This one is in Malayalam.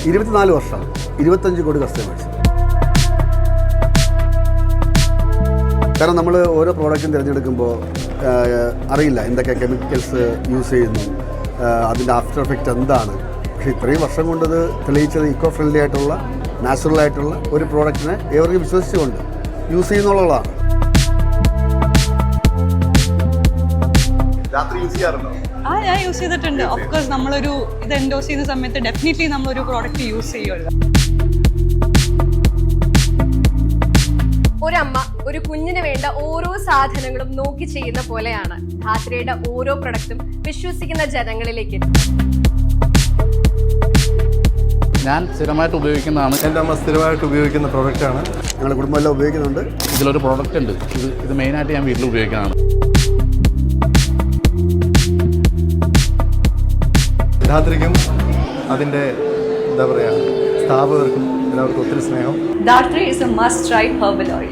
24 വർഷം, 25 കോടി കസ്റ്റമേഴ്സ്. കാരണം നമ്മൾ ഓരോ പ്രോഡക്റ്റും തിരഞ്ഞെടുക്കുമ്പോൾ അറിയില്ല എന്തൊക്കെ കെമിക്കൽസ് യൂസ് ചെയ്യുന്നു, അതിൻ്റെ ആഫ്റ്റർ എഫക്റ്റ് എന്താണ്. പക്ഷേ ഇത്രയും വർഷം കൊണ്ടത് തെളിയിച്ചത് ഇക്കോ ഫ്രണ്ട്ലി ആയിട്ടുള്ള നാച്ചുറൽ ആയിട്ടുള്ള ഒരു പ്രോഡക്റ്റിനെ ഏവർക്കും വിശ്വസിച്ചുകൊണ്ട് യൂസ് ചെയ്യുന്നുള്ളതാണ്. രാത്രി യൂസ് ചെയ്യാറുണ്ടോ? ഞാൻ യൂസ് ചെയ്തിട്ടുണ്ട്. ഓഫ് കോഴ്സ് നമ്മളൊരു ഇത് എൻഡോസ് ചെയ്യുന്ന സമയത്ത് ഡെഫിനറ്റ്ലി നമ്മളൊരു പ്രോഡക്റ്റ് യൂസ് ചെയ്യുമല്ലോ. ഒരമ്മ ഒരു കുഞ്ഞിന് വേണ്ട ഓരോ സാധനങ്ങളും നോക്കി ചെയ്യുന്ന പോലെയാണ് ധാത്രിയുടെ ഓരോ പ്രൊഡക്റ്റും വിശ്വസിക്കുന്ന ജനങ്ങളിലേക്ക്. ഞാൻ സ്ഥിരമായിട്ട് ഉപയോഗിക്കുന്നതാണ്. എൻ്റെ അമ്മ സ്ഥിരമായിട്ട് ഉപയോഗിക്കുന്ന പ്രോഡക്റ്റാണ്. ഞങ്ങളുടെ കുടുംബമെല്ലാം ഉപയോഗിക്കുന്നുണ്ട്. ഇതിലൊരു പ്രോഡക്റ്റ് ഉണ്ട്, ഇത് മെയിനായിട്ട് ഞാൻ വീട്ടിൽ ഉപയോഗിക്കുന്നതാണ്. ധാത്രിക്കും അതിൻ്റെ എന്താ പറയുക സ്ഥാപകർക്കും എല്ലാവർക്കും ഒത്തിരി സ്നേഹം. Dhatri is a must-try herbal oil.